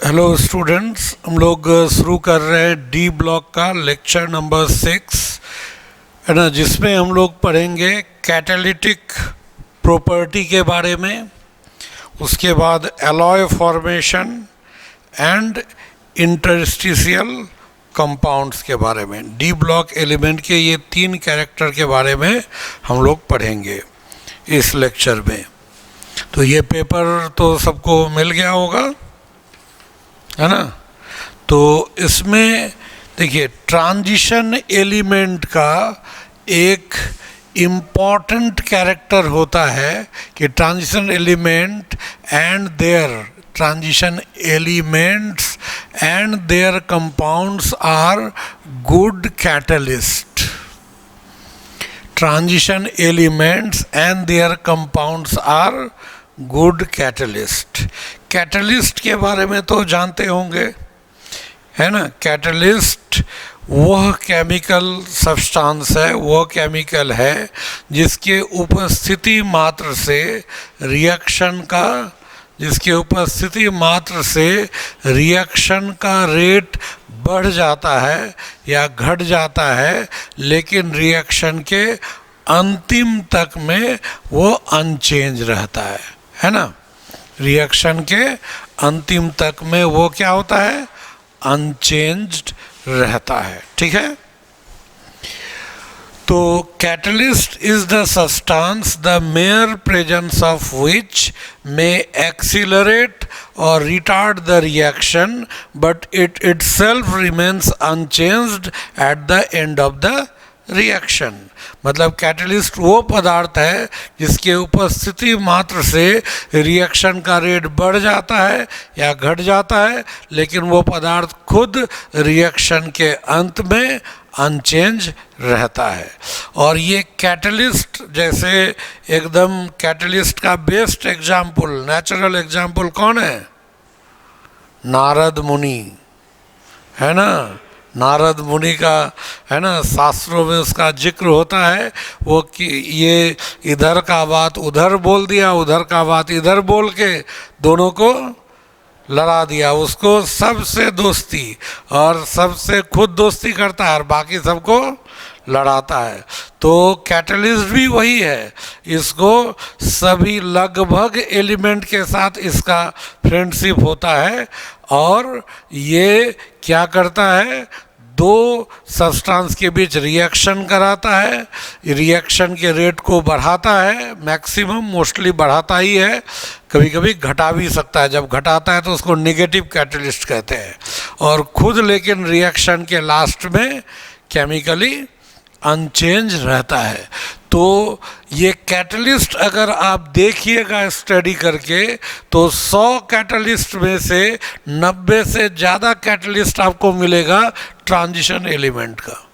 Hello students, हम लोग शुरू कर रहे हैं डी ब्लॉक का लेक्चर नंबर 6 है ना, जिसमें हम लोग पढ़ेंगे कैटालिटिक प्रॉपर्टी के बारे में, उसके बाद alloy formation and interstitial compounds के बारे में। डी ब्लॉक एलिमेंट के ये 3 कैरेक्टर के बारे में हम लोग पढ़ेंगे इस लेक्चर में। तो ये पेपर तो सबको मिल गया होगा, है ना। तो इसमें देखिए, ट्रांजिशन एलिमेंट का एक इम्पॉर्टेंट कैरेक्टर होता है कि transition elements and their compounds are good catalyst. Transition elements and their compounds are good catalyst. Catalyst के बारे में तो जानते होंगे, है ना। कैटलिस्ट वह केमिकल सब्सटेंस है, वह केमिकल है जिसके उपस्थिति मात्र से रिएक्शन का रेट बढ़ जाता है या घट जाता है, लेकिन रिएक्शन के अंतिम तक में वो अनचेंज रहता है ना। रिएक्शन के अंतिम तक में वो क्या होता है, अनचेंज्ड रहता है, ठीक है। तो catalyst is the substance the mere presence of which may accelerate और retard the reaction but it itself remains unchanged at the end of the reaction. मतलब कैटलिस्ट वो पदार्थ है जिसके उपस्थिति मात्र से रिएक्शन का रेट बढ़ जाता है या घट जाता है, लेकिन वो पदार्थ खुद रिएक्शन के अंत में अनचेंज रहता है। और ये कैटलिस्ट, जैसे एकदम कैटलिस्ट का बेस्ट एग्जाम्पल, नेचुरल एग्जाम्पल कौन है? नारद मुनि, है ना। नारद मुनि का, है ना, शास्त्रों में उसका जिक्र होता है वो कि ये इधर का बात उधर बोल दिया, उधर का बात इधर बोल के दोनों को लड़ा दिया। उसको सबसे दोस्ती और सबसे खुद दोस्ती करता है और बाकी सबको लड़ाता है। तो कैटलिस्ट भी वही है, इसको सभी लगभग एलिमेंट के साथ इसका फ्रेंडशिप होता है और ये क्या करता है, दो सब्सटेंस के बीच रिएक्शन कराता है, रिएक्शन के रेट को बढ़ाता है, मैक्सिमम मोस्टली बढ़ाता ही है, कभी कभी घटा भी सकता है। जब घटाता है तो उसको नेगेटिव कैटलिस्ट कहते हैं। और खुद लेकिन रिएक्शन के लास्ट में केमिकली अनचेंज रहता है। तो ये कैटलिस्ट अगर आप देखिएगा स्टडी करके तो 100 कैटलिस्ट में से 90 से ज़्यादा कैटलिस्ट आपको मिलेगा ट्रांजिशन एलिमेंट का,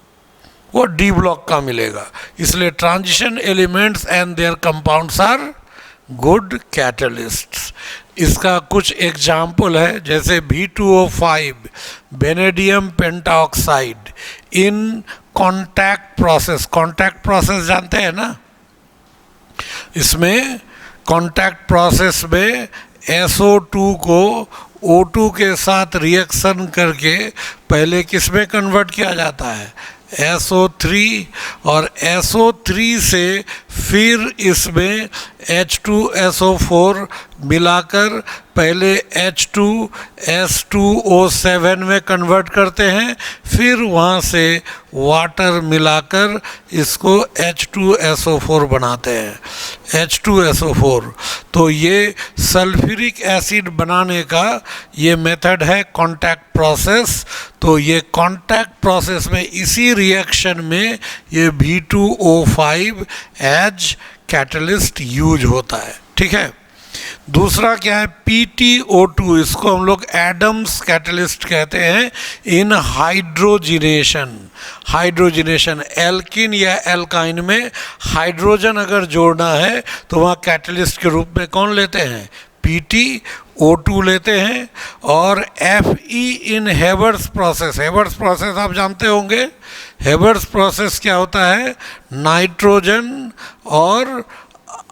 वो डी ब्लॉक का मिलेगा। इसलिए transition elements and their compounds are good catalysts. इसका कुछ एग्जाम्पल है, जैसे V2O5 vanadium pentoxide in contact process जानते हैं ना। इसमें कॉन्टैक्ट प्रोसेस में SO2 को O2 के साथ रिएक्शन करके पहले किस में कन्वर्ट किया जाता है, SO3, और SO3 से फिर इसमें H2SO4 मिलाकर पहले H2S2O7 में कन्वर्ट करते हैं, फिर वहाँ से वाटर मिलाकर इसको H2SO4 बनाते हैं, H2SO4। तो ये सल्फ्यूरिक एसिड बनाने का ये मेथड है कॉन्टैक्ट प्रोसेस। तो ये कॉन्टैक्ट प्रोसेस में इसी रिएक्शन में ये V2O5 एज कैटलिस्ट यूज होता है, ठीक है। दूसरा क्या है, PTO2, इसको हम लोग एडम्स कैटलिस्ट कहते हैं इन हाइड्रोजिनेशन। एल्किन या एल्काइन में हाइड्रोजन अगर जोड़ना है तो वहाँ कैटलिस्ट के रूप में कौन लेते हैं, PTO2 लेते हैं। और Fe इन हेबर्स प्रोसेस आप जानते होंगे। हेबर्स प्रोसेस क्या होता है, नाइट्रोजन और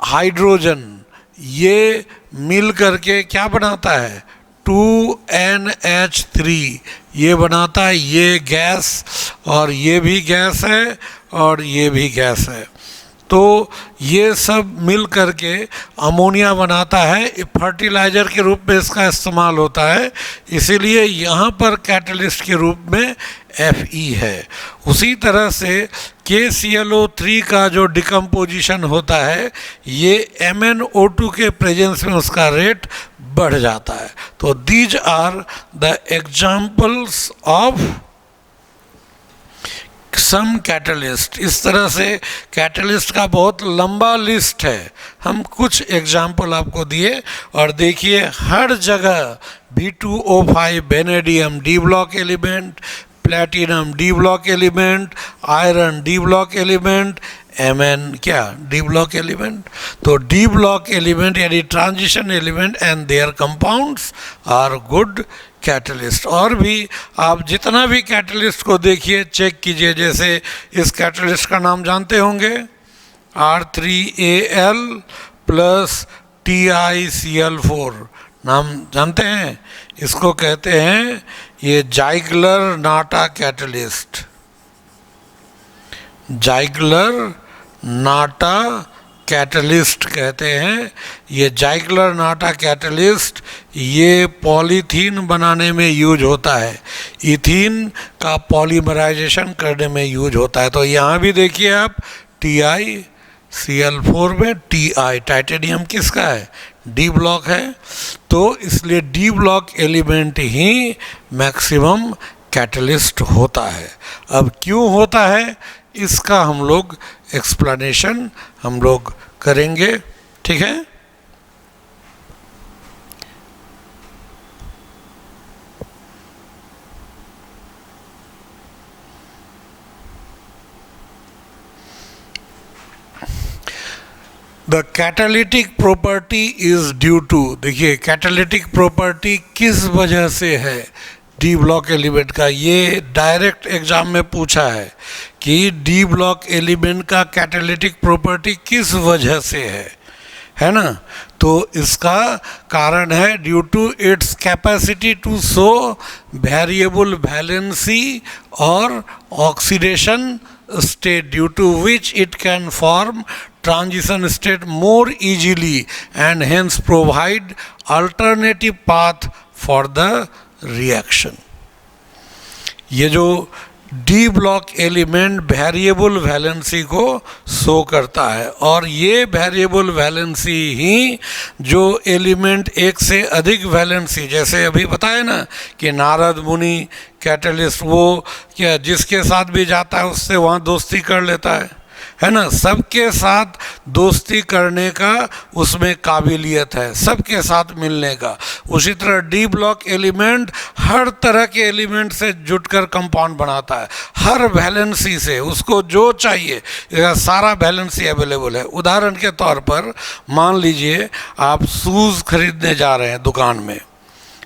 हाइड्रोजन ये मिल करके क्या बनाता है, 2NH3 ये बनाता है ये गैस, और ये भी गैस है और ये भी गैस है। तो ये सब मिल करके अमोनिया बनाता है, फर्टिलाइज़र के रूप में इसका इस्तेमाल होता है, इसीलिए यहाँ पर कैटलिस्ट के रूप में Fe है। उसी तरह से KClO3 का जो डिकम्पोजिशन होता है ये MnO2 के प्रेजेंस में उसका रेट बढ़ जाता है। तो these are the examples of some catalyst. इस तरह से कैटलिस्ट का बहुत लंबा लिस्ट है, हम कुछ एग्जाम्पल आपको दिए। और देखिए हर जगह B2O5 vanadium D block element, platinum D block element, iron D block element, Mn क्या डी ब्लॉक एलिमेंट। तो डी ब्लॉक एलिमेंट यानी transition element and their compounds are good catalyst. और भी आप जितना भी कैटलिस्ट को देखिए चेक कीजिए, जैसे इस कैटलिस्ट का नाम जानते होंगे R3Al प्लस TiCl4, नाम जानते हैं, इसको कहते हैं ये जाइगलर नाटा कैटलिस्ट, जाइगलर नाटा कैटलिस्ट कहते हैं। ये जाइगलर नाटा कैटलिस्ट ये पॉलीथीन बनाने में यूज होता है, इथीन का पॉलीमराइजेशन करने में यूज होता है। तो यहाँ भी देखिए आप TiCl4 में Ti टाइटेनियम किसका है, डी ब्लॉक है, तो इसलिए डी ब्लॉक एलिमेंट ही मैक्सिमम कैटलिस्ट होता है। अब क्यों होता है इसका हम लोग एक्सप्लेनेशन हम लोग करेंगे, ठीक है। The catalytic property is due to, देखिए कैटालिटिक प्रॉपर्टी किस वजह से है डी ब्लॉक एलिमेंट का, ये डायरेक्ट एग्जाम में पूछा है कि डी ब्लॉक एलिमेंट का कैटालिटिक प्रॉपर्टी किस वजह से है ना। तो इसका कारण है due to its capacity to show variable valency और oxidation state, due to which it can form transition state more easily and hence provide alternative path for the reaction। ये जो D block element variable valency को show करता है, और ये variable valency ही जो element एक से अधिक वैलेंसी, जैसे अभी बताया ना कि नारद मुनि कैटलिस्ट वो क्या जिसके साथ भी जाता है उससे वहाँ दोस्ती कर लेता है ना, सबके साथ दोस्ती करने का उसमें काबिलियत है, सबके साथ मिलने का। उसी तरह डी ब्लॉक एलिमेंट हर तरह के एलिमेंट से जुटकर कंपाउंड बनाता है, हर वैलेंसी से उसको जो चाहिए सारा वैलेंसी अवेलेबल है। उदाहरण के तौर पर मान लीजिए आप शूज़ खरीदने जा रहे हैं दुकान में,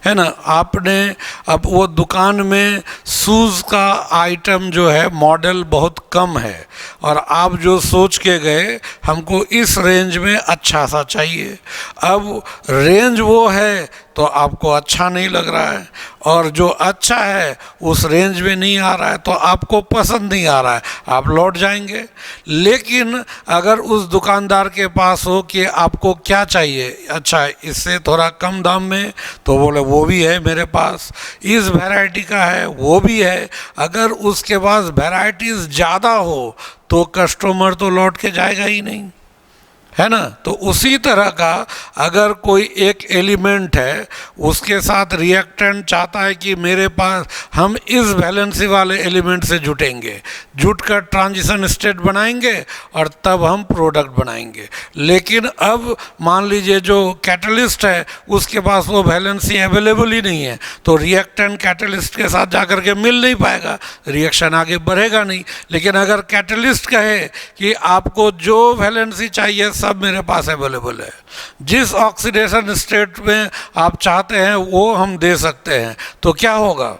है ना, आपने अब वो दुकान में शूज़ का आइटम जो है मॉडल बहुत कम है, और आप जो सोच के गए हमको इस रेंज में अच्छा सा चाहिए, अब रेंज वो है तो आपको अच्छा नहीं लग रहा है, और जो अच्छा है उस रेंज में नहीं आ रहा है तो आपको पसंद नहीं आ रहा है, आप लौट जाएंगे। लेकिन अगर उस दुकानदार के पास हो कि आपको क्या चाहिए, अच्छा इससे थोड़ा कम दाम में, तो बोले वो भी है मेरे पास, इस वैरायटी का है वो भी है, अगर उसके पास वैरायटीज़ ज़्यादा हो तो कस्टमर तो लौट के जाएगा ही नहीं, है ना। तो उसी तरह का अगर कोई एक एलिमेंट है उसके साथ रिएक्टेंट चाहता है कि मेरे पास हम इस वैलेंसी वाले एलिमेंट से जुटेंगे, जुटकर ट्रांजिशन स्टेट बनाएंगे और तब हम प्रोडक्ट बनाएंगे। लेकिन अब मान लीजिए जो कैटलिस्ट है उसके पास वो वैलेंसी अवेलेबल ही नहीं है, तो रिएक्टेंट कैटलिस्ट के साथ जाकर के मिल नहीं पाएगा, रिएक्शन आगे बढ़ेगा नहीं। लेकिन अगर कैटलिस्ट कहे कि आपको जो वैलेंसी चाहिए सब मेरे पास अवेलेबल है, जिस ऑक्सीडेशन स्टेट में आप चाहते हैं वो हम दे सकते हैं, तो क्या होगा,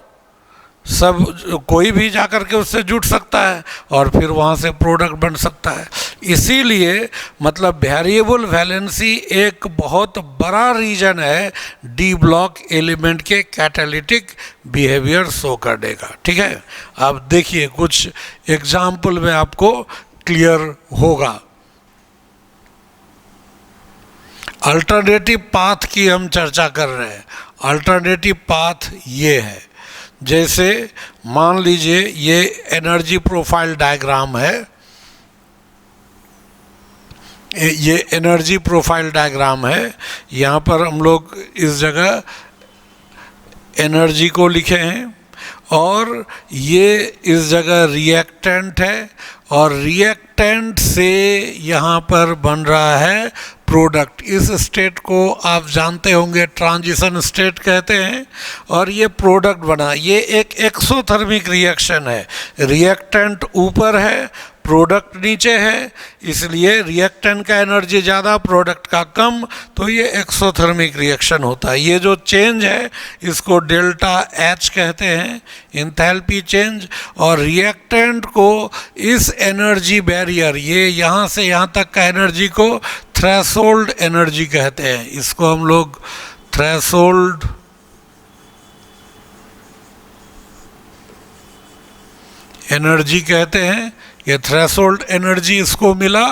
सब कोई भी जाकर के उससे जुड़ सकता है और फिर वहाँ से प्रोडक्ट बन सकता है। इसीलिए मतलब वेरिएबल वैलेंसी एक बहुत बड़ा रीजन है डी ब्लॉक एलिमेंट के कैटालिटिक बिहेवियर शो करने का। ठीक है, आप देखिए कुछ एग्जाम्पल में आपको क्लियर होगा। अल्टरनेटिव पाथ की हम चर्चा कर रहे हैं। अल्टरनेटिव पाथ ये है, जैसे मान लीजिए ये एनर्जी प्रोफाइल डायग्राम है, ये एनर्जी प्रोफाइल डायग्राम है। यहाँ पर हम लोग इस जगह एनर्जी को लिखे हैं और ये इस जगह रिएक्टेंट है और रिएक्टेंट से यहाँ पर बन रहा है प्रोडक्ट। इस स्टेट को आप जानते होंगे ट्रांजिशन स्टेट कहते हैं और ये प्रोडक्ट बना। ये एक एक्सोथर्मिक रिएक्शन है, रिएक्टेंट ऊपर है, प्रोडक्ट नीचे है, इसलिए रिएक्टेंट का एनर्जी ज़्यादा, प्रोडक्ट का कम, तो ये एक्सोथर्मिक रिएक्शन होता है। ये जो चेंज है इसको डेल्टा एच कहते हैं, इंथैल्पी चेंज। और रिएक्टेंट को इस एनर्जी बैरियर, ये यहाँ से यहाँ तक का एनर्जी को थ्रेशोल्ड एनर्जी कहते हैं। इसको हम लोग थ्रेशोल्ड एनर्जी कहते हैं। ये थ्रेशोल्ड एनर्जी इसको मिला,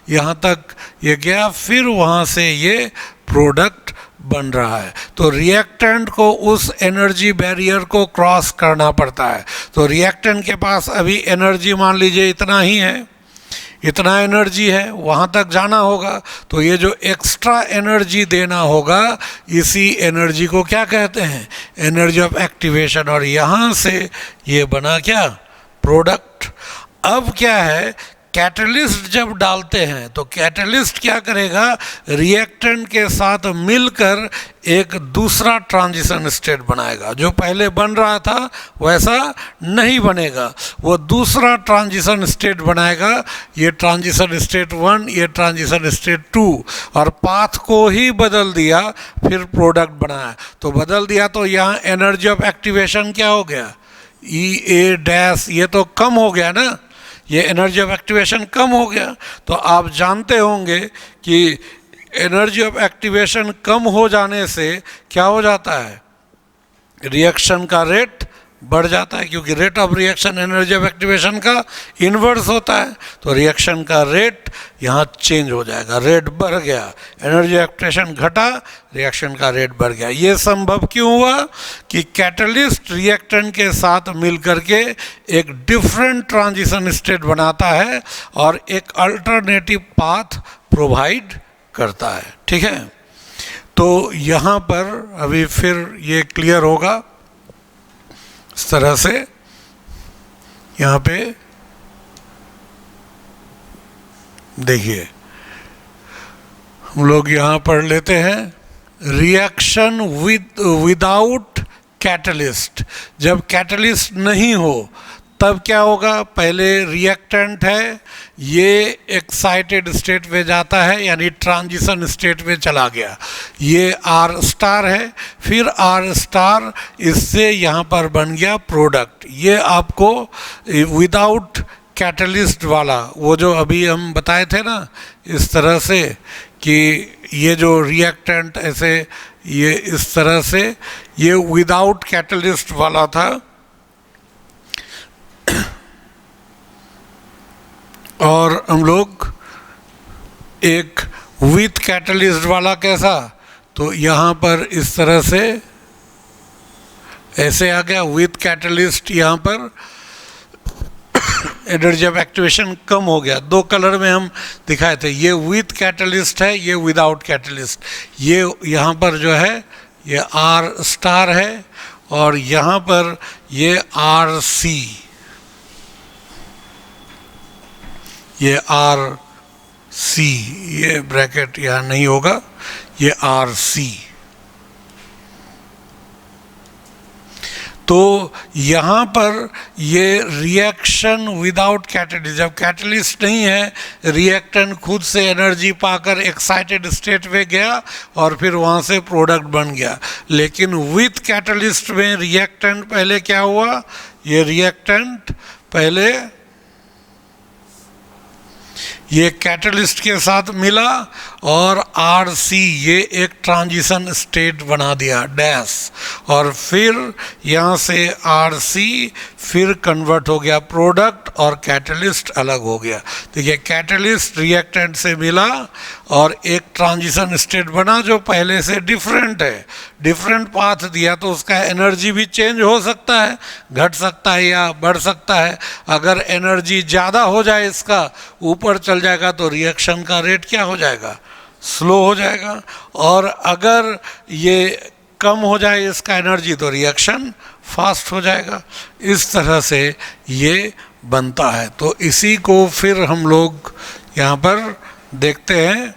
यहाँ तक ये गया, फिर वहाँ से ये प्रोडक्ट बन रहा है। तो रिएक्टेंट को उस एनर्जी बैरियर को क्रॉस करना पड़ता है। तो रिएक्टेंट के पास अभी एनर्जी मान लीजिए इतना ही है, इतना एनर्जी है, वहाँ तक जाना होगा, तो ये जो एक्स्ट्रा एनर्जी देना होगा इसी एनर्जी को क्या कहते हैं, एनर्जी ऑफ एक्टिवेशन। और यहाँ से ये बना क्या, प्रोडक्ट। अब क्या है, कैटलिस्ट जब डालते हैं तो कैटलिस्ट क्या करेगा, रिएक्टेंट के साथ मिलकर एक दूसरा ट्रांजिशन स्टेट बनाएगा। जो पहले बन रहा था वैसा नहीं बनेगा, वो दूसरा ट्रांजिशन स्टेट बनाएगा। ये ट्रांजिशन स्टेट 1, ये ट्रांजिशन स्टेट 2, और पाथ को ही बदल दिया, फिर प्रोडक्ट बनाया। तो बदल दिया तो यहाँ एनर्जी ऑफ एक्टिवेशन क्या हो गया, E A-, ये तो कम हो गया ना, ये एनर्जी ऑफ एक्टिवेशन कम हो गया। तो आप जानते होंगे कि एनर्जी ऑफ एक्टिवेशन कम हो जाने से क्या हो जाता है, रिएक्शन का रेट बढ़ जाता है, क्योंकि rate of reaction energy of activation का इन्वर्स होता है। तो रिएक्शन का रेट यहाँ चेंज हो जाएगा, रेट बढ़ गया, एनर्जी एक्टिवेशन घटा, रिएक्शन का रेट बढ़ गया। ये संभव क्यों हुआ कि कैटलिस्ट रिएक्टेंट के साथ मिल करके एक डिफरेंट ट्रांजिशन स्टेट बनाता है और एक अल्टरनेटिव पाथ प्रोवाइड करता है। ठीक है, तो यहाँ पर अभी फिर ये क्लियर होगा इस तरह से। यहाँ पे देखिए, हम लोग यहाँ पढ़ लेते हैं, रिएक्शन विदाउट कैटलिस्ट। जब कैटलिस्ट नहीं हो तब क्या होगा, पहले रिएक्टेंट है, ये एक्साइटेड स्टेट में जाता है, यानी ट्रांजिशन स्टेट में चला गया, ये R स्टार है, फिर R स्टार इससे यहाँ पर बन गया प्रोडक्ट। ये आपको विदाउट कैटलिस्ट वाला, वो जो अभी हम बताए थे ना, इस तरह से कि ये जो रिएक्टेंट ऐसे, ये इस तरह से, ये विदाउट कैटलिस्ट वाला था। और हम लोग एक विथ कैटलिस्ट वाला कैसा, तो यहाँ पर इस तरह से ऐसे आ गया विथ कैटलिस्ट। यहाँ पर एनर्जी ऑफ एक्टिवेशन कम हो गया। दो कलर में हम दिखाए थे, ये विथ कैटलिस्ट है, ये विदाउट कैटलिस्ट। ये यहाँ पर जो है ये R स्टार है और यहाँ पर ये RC, ये RC, ये ब्रैकेट यहाँ नहीं होगा, ये RC। तो यहाँ पर ये रिएक्शन विदाउट कैटलिस्ट, जब कैटलिस्ट नहीं है, रिएक्टेंट खुद से एनर्जी पाकर एक्साइटेड स्टेट में गया और फिर वहाँ से प्रोडक्ट बन गया। लेकिन विथ कैटलिस्ट में रिएक्टेंट पहले क्या हुआ, ये रिएक्टेंट पहले ये कैटलिस्ट के साथ मिला और RC ये एक ट्रांजिशन स्टेट बना दिया डैश, और फिर यहाँ से RC फिर कन्वर्ट हो गया प्रोडक्ट और कैटलिस्ट अलग हो गया। देखिए कैटलिस्ट रिएक्टेंट से मिला और एक ट्रांजिशन स्टेट बना जो पहले से डिफरेंट है, डिफरेंट पाथ दिया, तो उसका एनर्जी भी चेंज हो सकता है, घट सकता है या बढ़ सकता है। अगर एनर्जी ज़्यादा हो जाए, इसका ऊपर चल जाएगा, तो रिएक्शन का रेट क्या हो जाएगा, स्लो हो जाएगा, और अगर ये कम हो जाए इसका एनर्जी तो रिएक्शन फास्ट हो जाएगा। इस तरह से ये बनता है। तो इसी को फिर हम लोग यहाँ पर देखते हैं।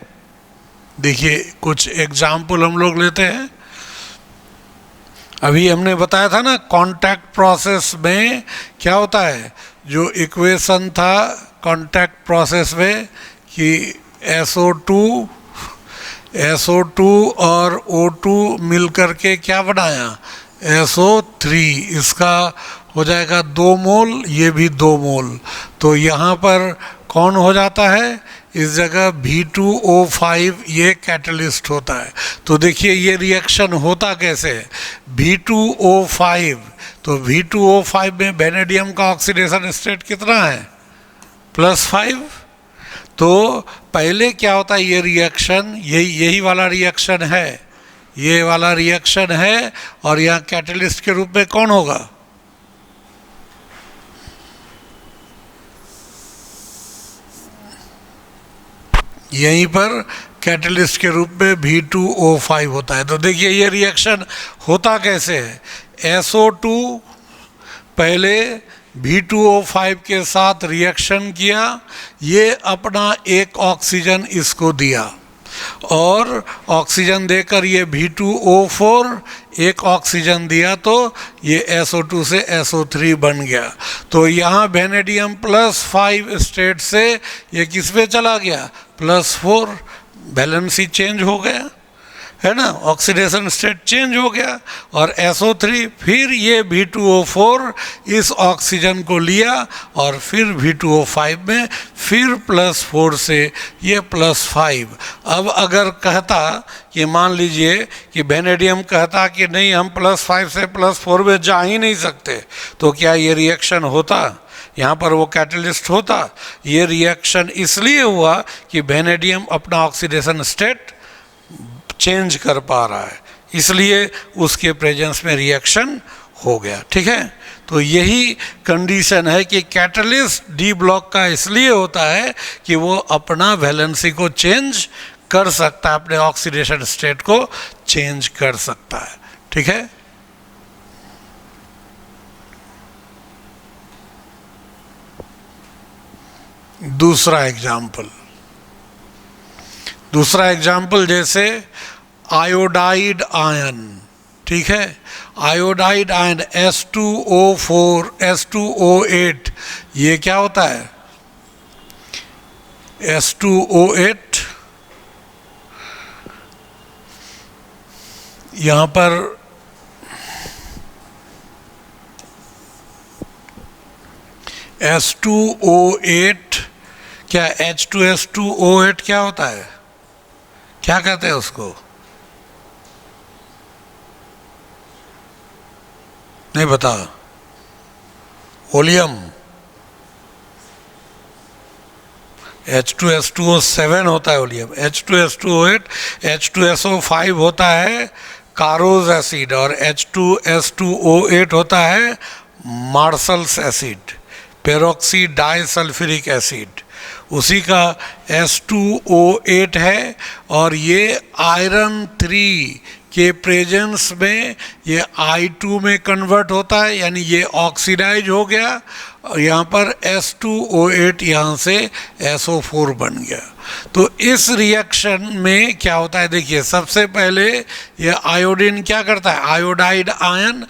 देखिए कुछ एग्जाम्पल हम लोग लेते हैं। अभी हमने बताया था ना कांटेक्ट प्रोसेस में क्या होता है, जो इक्वेशन था कांटेक्ट प्रोसेस में कि SO2 और O2 मिल करके क्या बनाया, SO3, इसका हो जाएगा 2 मोल, ये भी 2 मोल। तो यहाँ पर कौन हो जाता है, इस जगह V2O5 ये कैटलिस्ट होता है। तो देखिए ये रिएक्शन होता कैसे है, V2O5, तो V2O5 में वेनेडियम का ऑक्सीडेशन स्टेट कितना है, +5। तो पहले क्या होता है, ये रिएक्शन यही वाला रिएक्शन है, ये वाला रिएक्शन है, और यहाँ कैटलिस्ट के रूप में कौन होगा, यहीं पर कैटलिस्ट के रूप में V2O5 होता है। तो देखिए ये रिएक्शन होता कैसे है, SO2 पहले V2O5 के साथ रिएक्शन किया, ये अपना एक ऑक्सीजन इसको दिया, और ऑक्सीजन देकर ये V2O4 एक ऑक्सीजन दिया, तो ये SO2 से SO3 बन गया। तो यहाँ वेनेडियम +5 स्टेट से ये किस पे चला गया, +4, बैलेंस ही चेंज हो गया, है ना, ऑक्सीडेशन स्टेट चेंज हो गया, और SO3 फिर ये V2O4 इस ऑक्सीजन को लिया और फिर V2O5 में फिर +4 से ये +5। अब अगर कहता कि मान लीजिए कि वेनेडियम कहता कि नहीं हम +5 से +4 में जा ही नहीं सकते, तो क्या ये रिएक्शन होता, यहाँ पर वो कैटलिस्ट होता? ये रिएक्शन इसलिए हुआ कि वेनेडियम अपना ऑक्सीडेशन स्टेट चेंज कर पा रहा है, इसलिए उसके प्रेजेंस में रिएक्शन हो गया। ठीक है, तो यही कंडीशन है कि कैटलिस्ट डी ब्लॉक का इसलिए होता है कि वो अपना वैलेंसी को चेंज कर सकता है, अपने ऑक्सीडेशन स्टेट को चेंज कर सकता है। ठीक है, दूसरा एग्जाम्पल जैसे आयोडाइड आयन। ठीक है, आयोडाइड आयन S2O4 S2O8, ये क्या होता है, S2O8, यहाँ पर S2O8 क्या H2S2O8 क्या होता है, क्या कहते हैं उसको, नहीं बता, ओलियम। H2S2O7 होता है ओलियम, H2S2O8, H2SO5 होता है कारोज एसिड, और H2S2O8 होता है marshals acid, peroxy disulphuric acid, उसी का S2O8 है। और ये आयरन 3 के प्रेजेंस में ये I2 में कन्वर्ट होता है, यानी ये ऑक्सीडाइज हो गया, और यहाँ पर S2O8 यहाँ से SO4 बन गया। तो इस रिएक्शन में क्या होता है, देखिए सबसे पहले ये आयोडीन क्या करता है, आयोडाइड आयन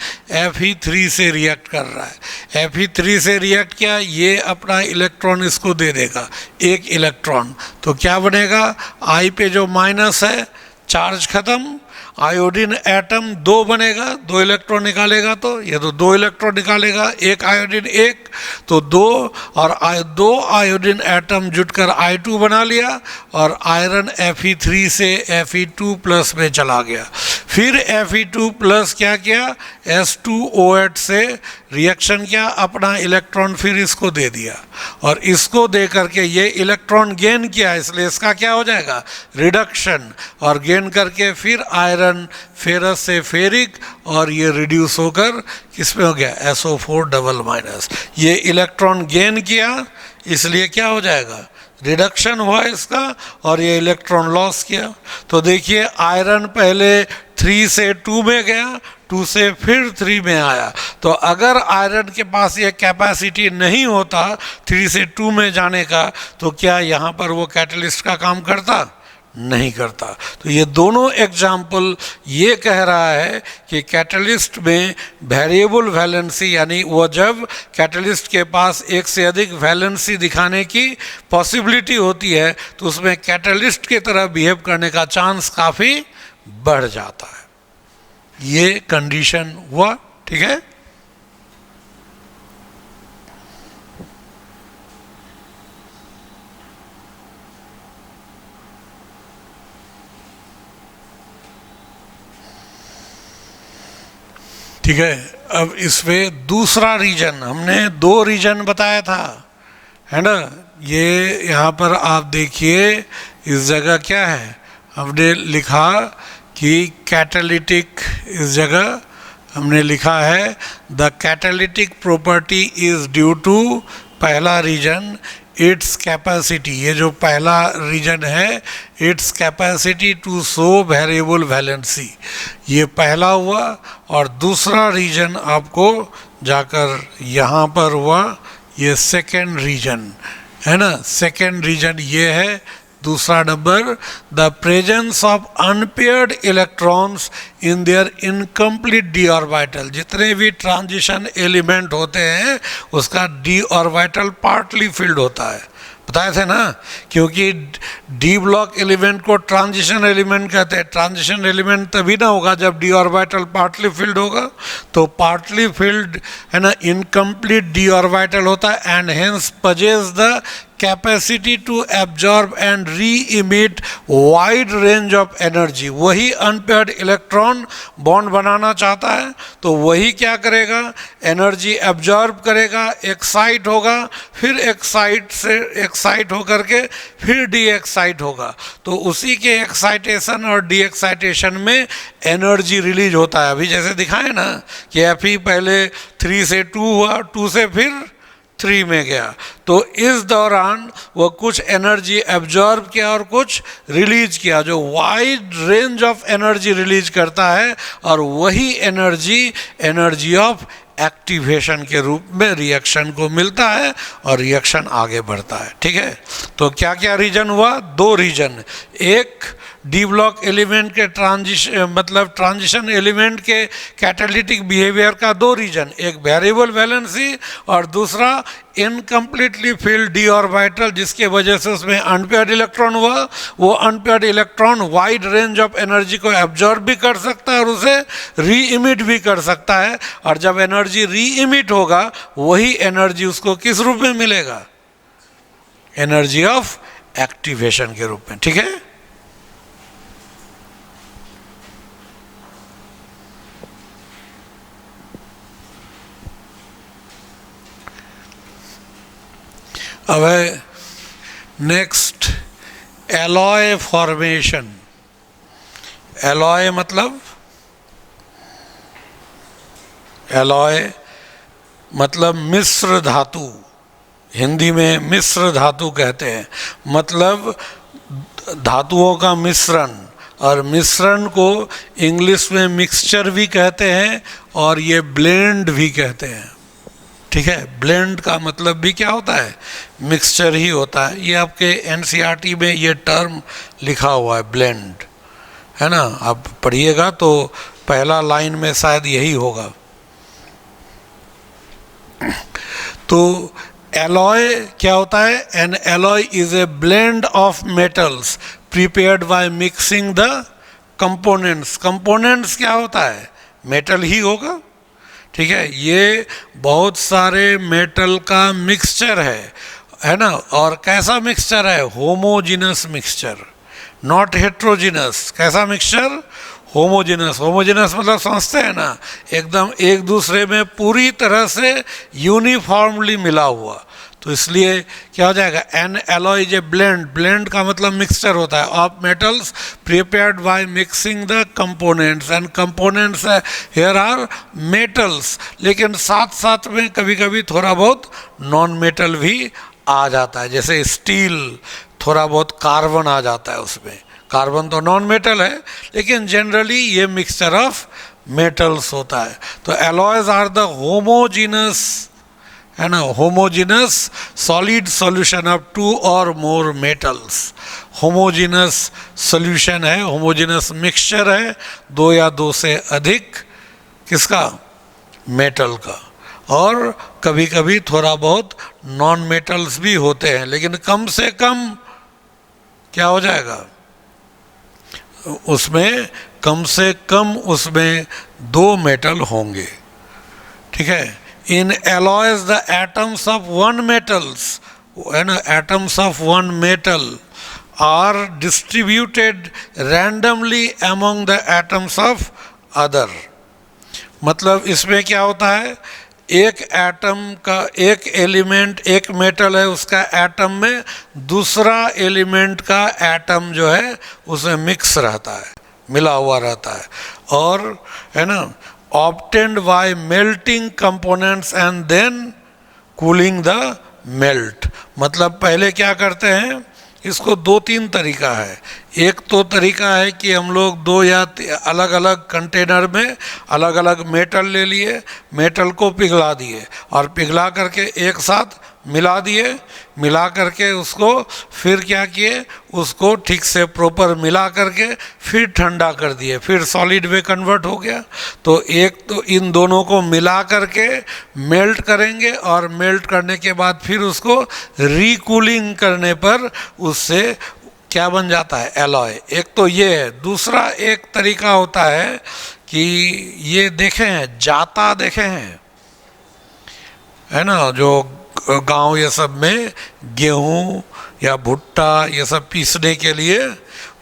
Fe3 से रिएक्ट कर रहा है। Fe3 से रिएक्ट किया, ये अपना इलेक्ट्रॉन इसको दे देगा, एक इलेक्ट्रॉन, तो क्या बनेगा, I पे जो माइनस है चार्ज खत्म, आयोडीन एटम 2 बनेगा, 2 इलेक्ट्रॉन निकालेगा, तो ये तो 2 इलेक्ट्रॉन निकालेगा, एक आयोडीन एक, तो 2 और 2 आयोडीन एटम जुटकर I2 बना लिया और आयरन Fe3 से Fe2 प्लस में चला गया। फिर Fe2 प्लस क्या किया, S2O8 से रिएक्शन किया, अपना इलेक्ट्रॉन फिर इसको दे दिया और इसको दे करके ये इलेक्ट्रॉन गेन किया, इसलिए इसका क्या हो जाएगा, रिडक्शन, और गेन करके फिर आयरन फेरस से फेरिक और ये रिड्यूस होकर किस में हो गया, SO4 डबल माइनस। ये इलेक्ट्रॉन गेन किया इसलिए क्या हो जाएगा, रिडक्शन हुआ इसका, और ये इलेक्ट्रॉन लॉस किया। तो देखिए आयरन पहले 3 से 2 में गया, 2 से फिर 3 में आया, तो अगर आयरन के पास ये कैपेसिटी नहीं होता 3 से 2 में जाने का, तो क्या यहाँ पर वो कैटलिस्ट का काम करता, नहीं करता। तो ये दोनों एग्जाम्पल ये कह रहा है कि कैटलिस्ट में वेरिएबल वैलेंसी, यानी वो जब कैटलिस्ट के पास एक से अधिक वैलेंसी दिखाने की पॉसिबिलिटी होती है तो उसमें कैटलिस्ट की तरह बिहेव करने का चांस काफ़ी बढ़ जाता है। ये कंडीशन हुआ, ठीक है। ठीक है, अब इसमें दूसरा रीजन, हमने 2 रीजन बताया था, है ना। ये यहाँ पर आप देखिए इस जगह क्या है, हमने लिखा कि कैटालिटिक, इस जगह हमने लिखा है the catalytic property is due to, पहला रीजन इट्स कैपेसिटी, ये जो पहला रीजन है its capacity to show variable valency, ये पहला हुआ। और दूसरा रीजन आपको जाकर यहाँ पर हुआ, ये सेकेंड रीजन है ना, सेकेंड रीजन ये है दूसरा number, the presence of unpaired electrons in their incomplete D orbital, जितने भी ट्रांजिशन एलिमेंट होते हैं उसका डी ऑर्बिटल पार्टली फिल्ड होता है, बताए थे ना, क्योंकि डी ब्लॉक एलिमेंट को ट्रांजिशन एलिमेंट कहते हैं। ट्रांजिशन एलिमेंट तभी ना होगा जब डी ऑर्बिटल पार्टली फिल्ड होगा, तो पार्टली फिल्ड है ना, इनकम्प्लीट डी ऑर्बिटल होता है, and hence possesses the capacity to absorb and reemit wide range of energy. वही अनपेयर्ड इलेक्ट्रॉन बॉन्ड बनाना चाहता है तो वही क्या करेगा, एनर्जी एब्जॉर्ब करेगा, एक्साइट होगा, फिर एक्साइट होकर के फिर डी एक्साइट होगा, तो उसी के एक्साइटेशन और डी एक्साइटेशन में एनर्जी रिलीज होता है। अभी जैसे दिखाए ना कि Fe पहले 3 से 2 हुआ, 2 से फिर 3 में गया, तो इस दौरान वो कुछ एनर्जी एब्जॉर्ब किया और कुछ रिलीज किया, जो wide range of energy release करता है, और वही एनर्जी ऑफ एक्टिवेशन के रूप में रिएक्शन को मिलता है और रिएक्शन आगे बढ़ता है। ठीक है, तो क्या क्या रीजन हुआ, 2 रीजन, एक डी ब्लॉक एलिमेंट के ट्रांजिशन एलिमेंट के कैटालिटिक बिहेवियर का 2 रीजन, एक वेरिएबल वैलेंसी और दूसरा इनकम्प्लीटली फिल्ड डी ऑर्बिटल, जिसके वजह से उसमें अनपेयर्ड इलेक्ट्रॉन हुआ। वो unpaired electron wide range of energy को एब्जॉर्ब भी कर सकता है और उसे री इमिट भी कर सकता है, और जब एनर्जी री इमिट होगा वही एनर्जी उसको किस रूप में मिलेगा, एनर्जी ऑफ एक्टिवेशन के रूप में। ठीक है, अब है नेक्स्ट एलॉय फॉर्मेशन। एलॉय मतलब मिश्र धातु, हिंदी में मिश्र धातु कहते हैं, मतलब धातुओं का मिश्रण, और मिश्रण को इंग्लिश में मिक्सचर भी कहते हैं और ये ब्लेंड भी कहते हैं। ठीक है, ब्लेंड का मतलब भी क्या होता है, मिक्सचर ही होता है। ये आपके एनसीईआरटी में ये टर्म लिखा हुआ है ब्लेंड, है ना, आप पढ़िएगा तो पहला लाइन में शायद यही होगा। तो एलॉय क्या होता है, N alloy is a blend of metals prepared by mixing the components. Components क्या होता है, मेटल ही होगा, ठीक है। ये बहुत सारे मेटल का मिक्सचर है ना। और कैसा मिक्सचर है, होमोजिनस मिक्सचर, नॉट हेट्रोजिनस। कैसा मिक्सचर, होमोजिनस। होमोजिनस मतलब समझते हैं ना, एकदम एक दूसरे में पूरी तरह से यूनिफॉर्मली मिला हुआ। तो इसलिए क्या हो जाएगा, an alloy is a blend. Blend का मतलब मिक्सचर होता है of metals prepared by mixing the components, and components here are metals. लेकिन साथ साथ में कभी कभी थोड़ा बहुत नॉन मेटल भी आ जाता है, जैसे स्टील, थोड़ा बहुत कार्बन आ जाता है उसमें। कार्बन तो नॉन मेटल है, लेकिन जनरली ये मिक्सचर ऑफ मेटल्स होता है। तो एलॉयज आर द होमोजिनस, है ना, homogeneous solid solution of two or more metals. Homogeneous solution है, होमोजिनस मिक्सचर है दो या दो से अधिक किसका, मेटल का। और कभी कभी थोड़ा बहुत नॉन मेटल्स भी होते हैं, लेकिन कम से कम क्या हो जाएगा उसमें, कम से कम उसमें दो मेटल होंगे, ठीक है। In alloys the atoms of one metals, है ना, atoms of one metal are distributed randomly among the atoms of other. मतलब इसमें क्या होता है, एक एटम का, एक एलिमेंट, एक मेटल है, उसका एटम में दूसरा एलिमेंट का एटम जो है उसमें मिक्स रहता है, मिला हुआ रहता है। और है ना, obtained by melting components and then cooling the melt. मतलब पहले क्या करते हैं, इसको दो तीन तरीका है। एक तो तरीका है कि हम लोग दो या अलग अलग कंटेनर में अलग अलग मेटल ले लिए, मेटल को पिघला दिए और पिघला करके एक साथ मिला दिए, मिला करके उसको फिर क्या किए, उसको ठीक से प्रॉपर मिला करके फिर ठंडा कर दिए, फिर सॉलिड में कन्वर्ट हो गया। तो एक तो इन दोनों को मिला करके मेल्ट करेंगे और मेल्ट करने के बाद फिर उसको रीकूलिंग करने पर उससे क्या बन जाता है, एलॉय। एक तो ये है। दूसरा एक तरीका होता है कि ये देखे हैं, जाता देखे हैं, है ना, जो गांव ये सब में गेहूं या भुट्टा ये सब पीसने के लिए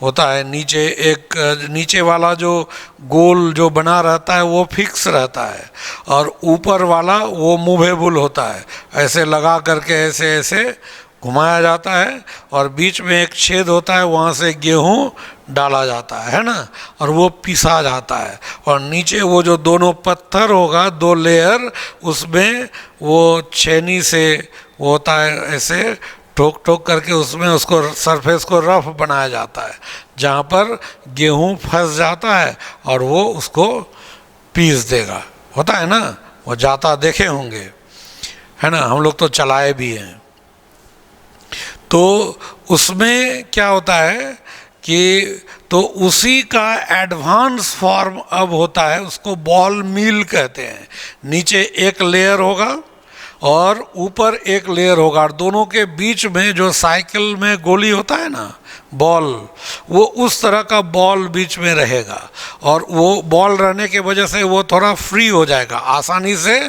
होता है, नीचे एक, नीचे वाला जो गोल जो बना रहता है वो फिक्स रहता है और ऊपर वाला वो मूवेबल होता है, ऐसे लगा करके ऐसे ऐसे घुमाया जाता है और बीच में एक छेद होता है, वहाँ से गेहूं डाला जाता है ना, और वो पिसा जाता है। और नीचे वो जो दोनों पत्थर होगा, दो लेयर, उसमें वो छेनी से वो होता है, ऐसे ठोक ठोक करके उसमें उसको सरफेस को रफ बनाया जाता है, जहाँ पर गेहूं फंस जाता है और वो उसको पीस देगा। होता है ना, वो जाता देखे होंगे, है ना, हम लोग तो चलाए भी हैं। तो उसमें क्या होता है कि तो उसी का एडवांस फॉर्म अब होता है, उसको बॉल मिल कहते हैं। नीचे एक लेयर होगा और ऊपर एक लेयर होगा और दोनों के बीच में जो साइकिल में गोली होता है ना, बॉल, वो उस तरह का बॉल बीच में रहेगा और वो बॉल रहने की वजह से वो थोड़ा फ्री हो जाएगा, आसानी से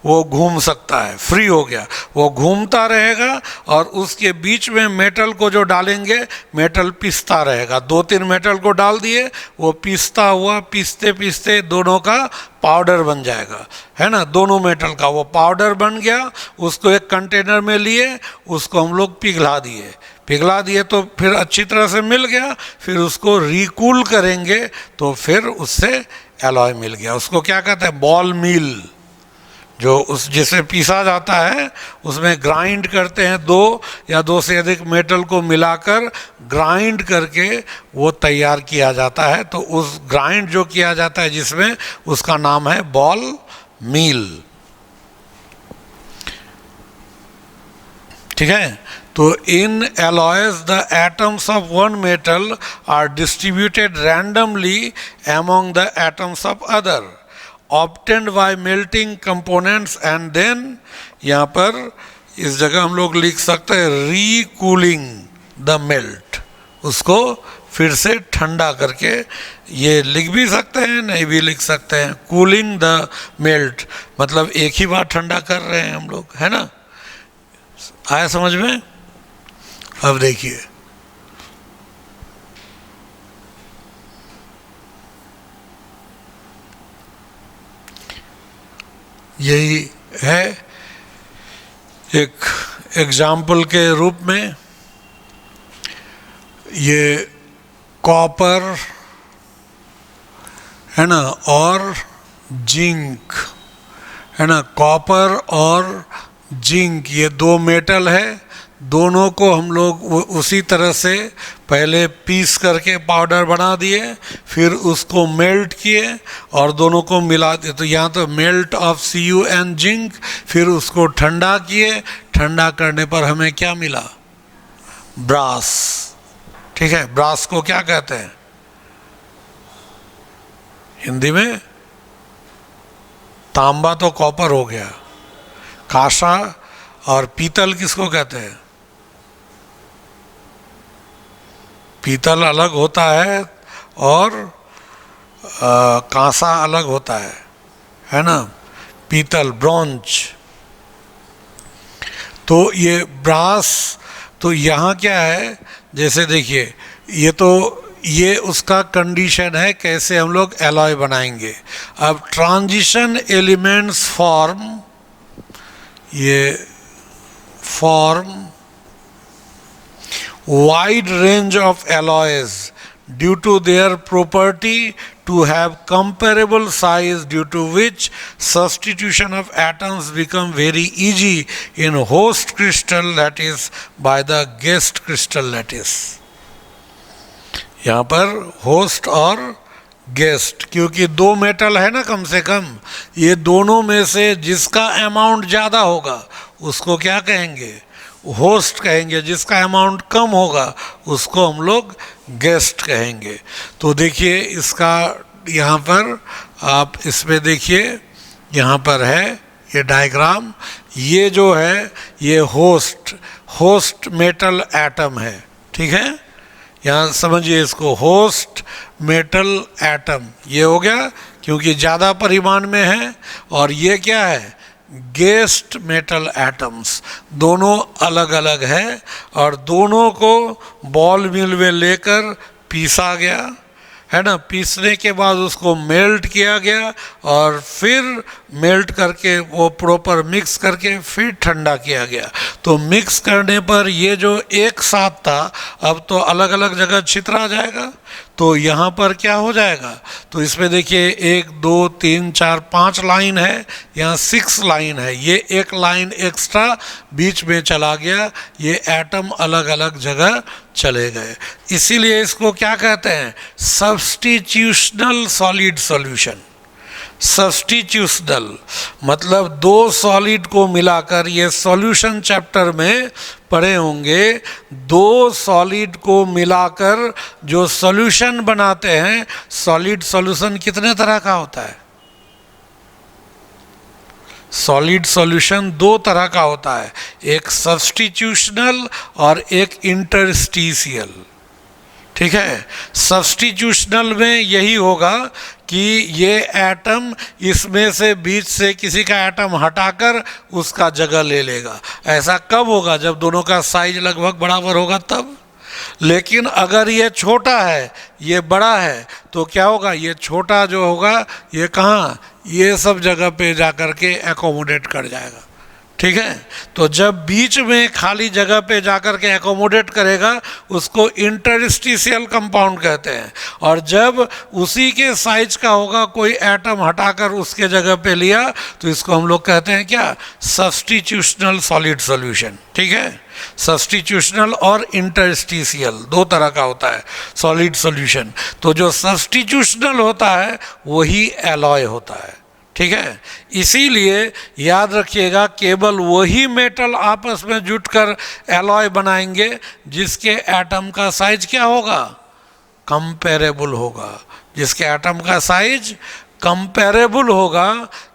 वो घूम सकता है, फ्री हो गया, वो घूमता रहेगा और उसके बीच में मेटल को जो डालेंगे, मेटल पिसता रहेगा। दो तीन मेटल को डाल दिए, वो पिसता हुआ, पीसते पीसते दोनों का पाउडर बन जाएगा, है ना, दोनों मेटल का वो पाउडर बन गया। उसको एक कंटेनर में लिए, उसको हम लोग पिघला दिए, पिघला दिए तो फिर अच्छी तरह से मिल गया, फिर उसको रिकूल करेंगे तो फिर उससे एलॉय मिल गया। उसको क्या कहते हैं, बॉल मिल। जो उस जिसे पीसा जाता है उसमें ग्राइंड करते हैं, दो या दो से अधिक मेटल को मिलाकर ग्राइंड करके वो तैयार किया जाता है। तो उस ग्राइंड जो किया जाता है जिसमें, उसका नाम है बॉल मिल। ठीक है। तो इन alloys the atoms of one metal are distributed randomly among the atoms of other, obtained by melting components, and then यहाँ पर इस जगह हम लोग लिख सकते हैं recooling the melt, उसको फिर से ठंडा करके, ये लिख भी सकते हैं नहीं भी लिख सकते हैं, कूलिंग द मेल्ट मतलब एक ही बार ठंडा कर रहे हैं हम लोग, है ना। आया समझ में। अब देखिए यही है एक एग्जाम्पल के रूप में, ये कॉपर है ना और जिंक है ना, कॉपर और जिंक ये दो मेटल है, दोनों को हम लोग उसी तरह से पहले पीस करके पाउडर बना दिए, फिर उसको मेल्ट किए और दोनों को मिला दिए। तो यहाँ तो मेल्ट ऑफ CuN जिंक, फिर उसको ठंडा किए, ठंडा करने पर हमें क्या मिला, ब्रास। ठीक है, ब्रास को क्या कहते हैं हिंदी में, तांबा तो कॉपर हो गया, कांसा और पीतल किसको कहते हैं, पीतल अलग होता है और कांसा अलग होता है ना, पीतल ब्रॉन्ज। तो ये ब्रास, तो यहाँ क्या है, जैसे देखिए ये उसका कंडीशन है कैसे हम लोग एलॉय बनाएंगे। अब transition elements form wide range of alloys due to their property to have comparable size, due to which substitution of atoms become very easy in host crystal lattice by the guest crystal lattice। यहाँ पर host और guest, क्योंकि दो metal है ना कम से कम, ये दोनों में से जिसका अमाउंट ज़्यादा होगा उसको क्या कहेंगे, होस्ट कहेंगे, जिसका अमाउंट कम होगा उसको हम लोग गेस्ट कहेंगे। तो देखिए इसका यहाँ पर आप इसमें देखिए, यहाँ पर है ये डायग्राम, ये जो है ये होस्ट मेटल एटम है। ठीक है, यहाँ समझिए इसको, होस्ट मेटल एटम ये हो गया क्योंकि ज़्यादा परिमाण में है, और ये क्या है, गेस्ट मेटल एटम्स, दोनों अलग अलग है और दोनों को बॉल मिल में लेकर पीसा गया है ना, पीसने के बाद उसको मेल्ट किया गया और फिर मेल्ट करके वो प्रॉपर मिक्स करके फिर ठंडा किया गया। तो मिक्स करने पर ये जो एक साथ था अब तो अलग अलग जगह छितरा जाएगा। तो यहाँ पर क्या हो जाएगा, तो इसमें देखिए 1 2 3 4 5 लाइन है, यहाँ 6 लाइन है, ये एक लाइन एक्स्ट्रा बीच में चला गया, ये एटम अलग अलग जगह चले गए। इसीलिए इसको क्या कहते हैं, सब्स्टिट्यूशनल सॉलिड सॉल्यूशन। सब्स्टिट्यूशनल मतलब दो सॉलिड को मिलाकर, ये सॉल्यूशन चैप्टर में पढ़े होंगे, दो सॉलिड को मिलाकर जो सॉल्यूशन बनाते हैं, सॉलिड सॉल्यूशन कितने तरह का होता है, सॉलिड सॉल्यूशन दो तरह का होता है, एक सब्स्टिट्यूशनल और एक इंटरस्टिशियल। ठीक है, सब्स्टिट्यूशनल में यही होगा कि ये एटम इसमें से बीच से किसी का एटम हटाकर उसका जगह ले लेगा। ऐसा कब होगा, जब दोनों का साइज लगभग बराबर होगा तब। लेकिन अगर ये छोटा है ये बड़ा है तो क्या होगा, ये छोटा जो होगा ये कहाँ, ये सब जगह पे जा कर के एकोमोडेट कर जाएगा। ठीक है, तो जब बीच में खाली जगह पे जाकर के एकोमोडेट करेगा उसको इंटरस्टिशियल कंपाउंड कहते हैं, और जब उसी के साइज का होगा कोई एटम हटाकर उसके जगह पे लिया तो इसको हम लोग कहते हैं क्या, सब्स्टिट्यूशनल सॉलिड सॉल्यूशन। ठीक है, सब्स्टिट्यूशनल और इंटरस्टिशियल दो तरह का होता है सॉलिड सॉल्यूशन। तो जो सब्स्टिट्यूशनल होता है वही एलॉय होता है। ठीक है। इसीलिए याद रखिएगा, केवल वही मेटल आपस में जुटकर एलॉय बनाएंगे जिसके एटम का साइज क्या होगा, कंपेरेबल होगा। जिसके एटम का साइज कंपेरेबल होगा,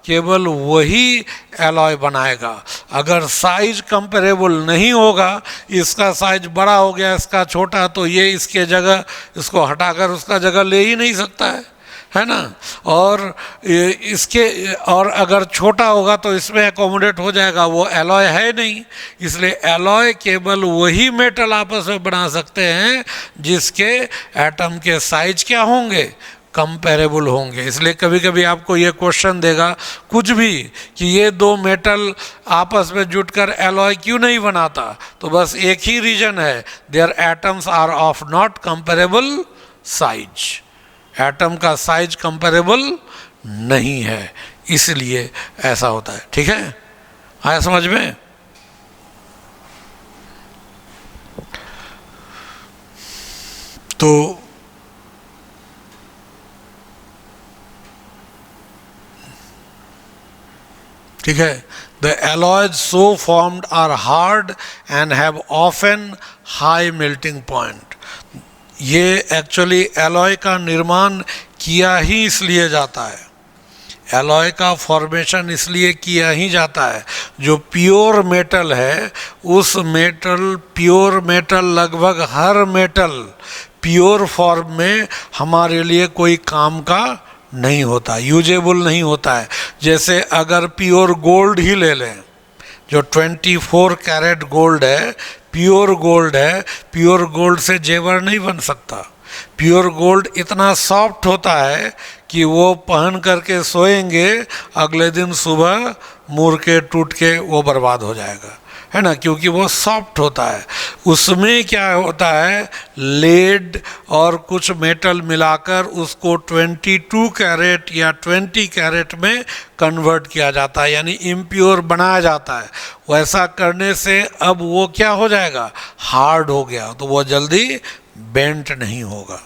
केवल वही एलॉय बनाएगा। अगर साइज कंपेरेबल नहीं होगा, इसका साइज बड़ा हो गया, इसका छोटा, तो ये इसके जगह, इसको हटाकर उसका जगह ले ही नहीं सकता है ना। और और अगर छोटा होगा तो इसमें एकोमोडेट हो जाएगा, वो एलॉय है नहीं। इसलिए एलॉय केवल वही मेटल आपस में बना सकते हैं जिसके एटम के साइज क्या होंगे, कंपेरेबल होंगे। इसलिए कभी कभी आपको ये क्वेश्चन देगा कुछ भी कि ये दो मेटल आपस में जुटकर एलॉय क्यों नहीं बनाता, तो बस एक ही रीजन है, their atoms are of not comparable size. Atom का साइज कंपेरेबल नहीं है, इसलिए ऐसा होता है। ठीक है, आया समझ में? तो ठीक है, the alloys so formed are hard and have often high melting point। ये एक्चुअली एलॉय का निर्माण किया ही इसलिए जाता है, एलॉय का फॉर्मेशन इसलिए किया ही जाता है, जो प्योर मेटल है उस मेटल, प्योर मेटल, लगभग हर मेटल प्योर फॉर्म में हमारे लिए कोई काम का नहीं होता, यूजेबल नहीं होता है। जैसे अगर प्योर गोल्ड ही ले लें, जो 24 कैरेट गोल्ड है, प्योर गोल्ड है, प्योर गोल्ड से जेवर नहीं बन सकता। प्योर गोल्ड इतना सॉफ्ट होता है कि वो पहन करके सोएंगे, अगले दिन सुबह मुड़ के टूट के वो बर्बाद हो जाएगा, है ना, क्योंकि वो सॉफ्ट होता है। उसमें क्या होता है, लेड और कुछ मेटल मिलाकर उसको 22 कैरेट या 20 कैरेट में कन्वर्ट किया जाता है, यानी इम्प्योर बनाया जाता है। वैसा करने से अब वो क्या हो जाएगा, हार्ड हो गया, तो वो जल्दी बेंट नहीं होगा,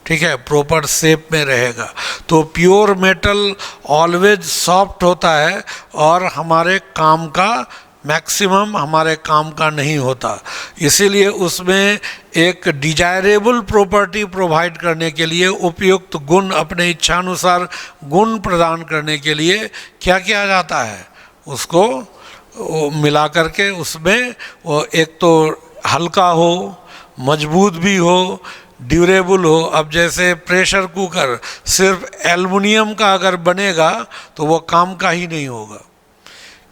ठीक है, प्रॉपर शेप में रहेगा। तो प्योर मेटल ऑलवेज सॉफ्ट होता है और हमारे काम का, मैक्सिमम हमारे काम का नहीं होता। इसीलिए उसमें एक डिजायरेबल प्रॉपर्टी प्रोवाइड करने के लिए, उपयुक्त गुण, अपने इच्छानुसार गुण प्रदान करने के लिए क्या किया जाता है, उसको मिला करके उसमें वो एक तो हल्का हो, मजबूत भी हो, ड्यूरेबल हो। अब जैसे प्रेशर कुकर सिर्फ एल्युमिनियम का अगर बनेगा तो वो काम का ही नहीं होगा,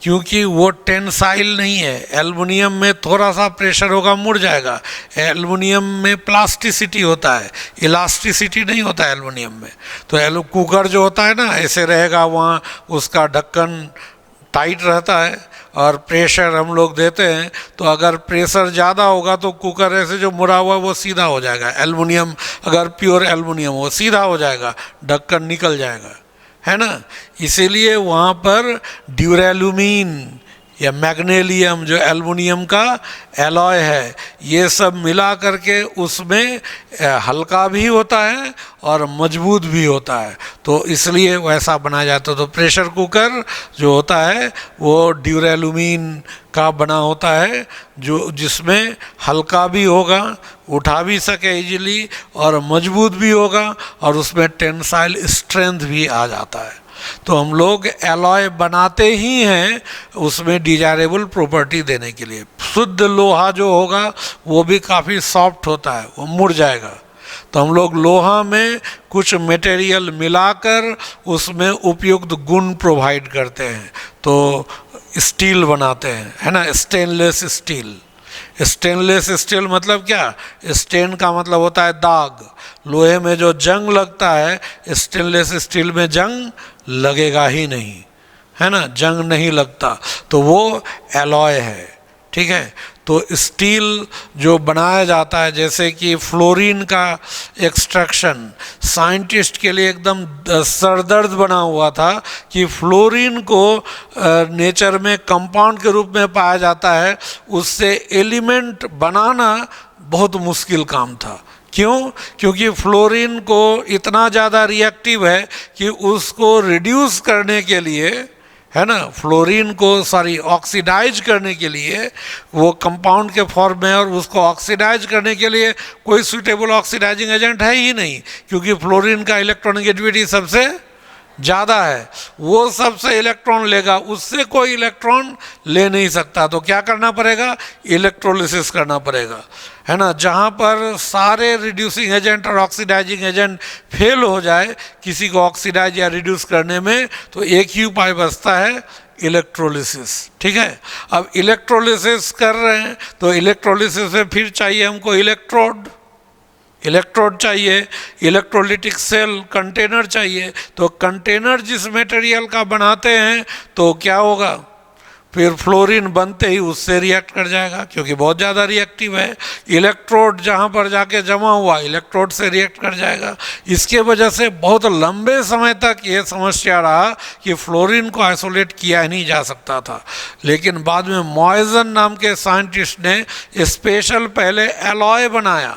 क्योंकि वो टेंसाइल नहीं है। एल्युमिनियम में थोड़ा सा प्रेशर होगा, मुड़ जाएगा। एल्युमिनियम में प्लास्टिसिटी होता है, इलास्टिसिटी नहीं होता एल्युमिनियम में। तो कुकर जो होता है ना, ऐसे रहेगा, वहाँ उसका ढक्कन टाइट रहता है और प्रेशर हम लोग देते हैं, तो अगर प्रेशर ज़्यादा होगा तो कुकर ऐसे जो मुड़ा हुआ वो सीधा हो जाएगा। एल्युमिनियम, अगर प्योर एल्युमिनियम वो सीधा हो जाएगा, ढक्कन निकल जाएगा, है ना। इसीलिए वहाँ पर ड्यूरेलुमीन या मैग्नीशियम, जो एल्युमिनियम का एलॉय है, ये सब मिला करके उसमें हल्का भी होता है और मजबूत भी होता है, तो इसलिए वैसा बनाया जाता है। तो प्रेशर कुकर जो होता है वो ड्यूरेलुमीन का बना होता है, जो जिसमें हल्का भी होगा, उठा भी सके इजीली, और मजबूत भी होगा, और उसमें टेंसाइल स्ट्रेंथ भी आ जाता है। तो हम लोग एलॉय बनाते ही हैं उसमें डिजायरेबल प्रॉपर्टी देने के लिए। शुद्ध लोहा जो होगा वो भी काफ़ी सॉफ्ट होता है, वो मुड़ जाएगा। तो हम लोग लोहा में कुछ मटेरियल मिलाकर उसमें उपयुक्त गुण प्रोवाइड करते हैं, तो स्टील बनाते हैं, है ना, स्टेनलेस स्टील। स्टेनलेस स्टील मतलब क्या, स्टेन का मतलब होता है दाग। लोहे में जो जंग लगता है, स्टेनलेस स्टील में जंग लगेगा ही नहीं, है ना, जंग नहीं लगता, तो वो एलॉय है, ठीक है। तो स्टील जो बनाया जाता है, जैसे कि फ्लोरीन का एक्सट्रैक्शन साइंटिस्ट के लिए एकदम सरदर्द बना हुआ था कि फ्लोरीन को नेचर में कंपाउंड के रूप में पाया जाता है, उससे एलिमेंट बनाना बहुत मुश्किल काम था। क्यों? क्योंकि फ्लोरीन को इतना ज़्यादा रिएक्टिव है कि उसको रिड्यूस करने के लिए, है ना, फ्लोरीन को ऑक्सीडाइज करने के लिए, वो कंपाउंड के फॉर्म में, और उसको ऑक्सीडाइज करने के लिए कोई सूटेबल ऑक्सीडाइजिंग एजेंट है ही नहीं, क्योंकि फ्लोरीन का इलेक्ट्रॉनिगेटिविटी सबसे ज़्यादा है। वो सबसे इलेक्ट्रॉन लेगा, उससे कोई इलेक्ट्रॉन ले नहीं सकता। तो क्या करना पड़ेगा? इलेक्ट्रोलिसिस करना पड़ेगा, है ना। जहाँ पर सारे रिड्यूसिंग एजेंट और ऑक्सीडाइजिंग एजेंट फेल हो जाए किसी को ऑक्सीडाइज या रिड्यूस करने में, तो एक ही उपाय बचता है, इलेक्ट्रोलिसिस। ठीक है, अब इलेक्ट्रोलिसिस कर रहे हैं तो इलेक्ट्रोलिसिस में फिर चाहिए हमको इलेक्ट्रोड चाहिए, इलेक्ट्रोलिटिक सेल कंटेनर चाहिए। तो कंटेनर जिस मटेरियल का बनाते हैं तो क्या होगा, फिर फ्लोरीन बनते ही उससे रिएक्ट कर जाएगा, क्योंकि बहुत ज़्यादा रिएक्टिव है। इलेक्ट्रोड जहाँ पर जाके जमा हुआ, इलेक्ट्रोड से रिएक्ट कर जाएगा। इसके वजह से बहुत लंबे समय तक ये समस्या रहा कि फ्लोरीन को आइसोलेट किया ही नहीं जा सकता था। लेकिन बाद में मॉइजन नाम के साइंटिस्ट ने स्पेशल पहले एलॉय बनाया,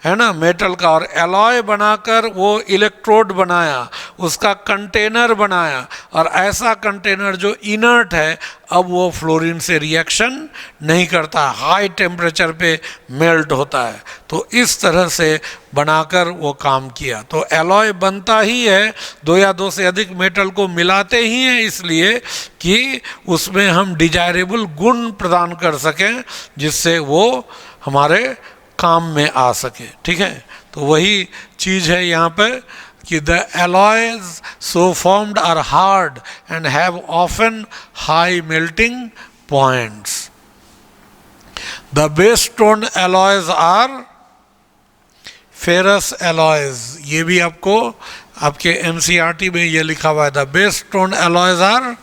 है ना, मेटल का, और एलॉय बनाकर वो इलेक्ट्रोड बनाया, उसका कंटेनर बनाया, और ऐसा कंटेनर जो इनर्ट है, अब वो फ्लोरीन से रिएक्शन नहीं करता, हाई टेम्परेचर पे मेल्ट होता है। तो इस तरह से बनाकर वो काम किया। तो एलॉय बनता ही है, दो या दो से अधिक मेटल को मिलाते ही हैं, इसलिए कि उसमें हम डिजायरेबल गुण प्रदान कर सकें, जिससे वो हमारे काम में आ सके। ठीक है, तो वही चीज़ है यहाँ पे कि the alloys so formed are hard and have often high melting points. The best known alloys are ferrous alloys. ये भी आपको आपके एनसीईआरटी में ये लिखा हुआ है, the best known alloys are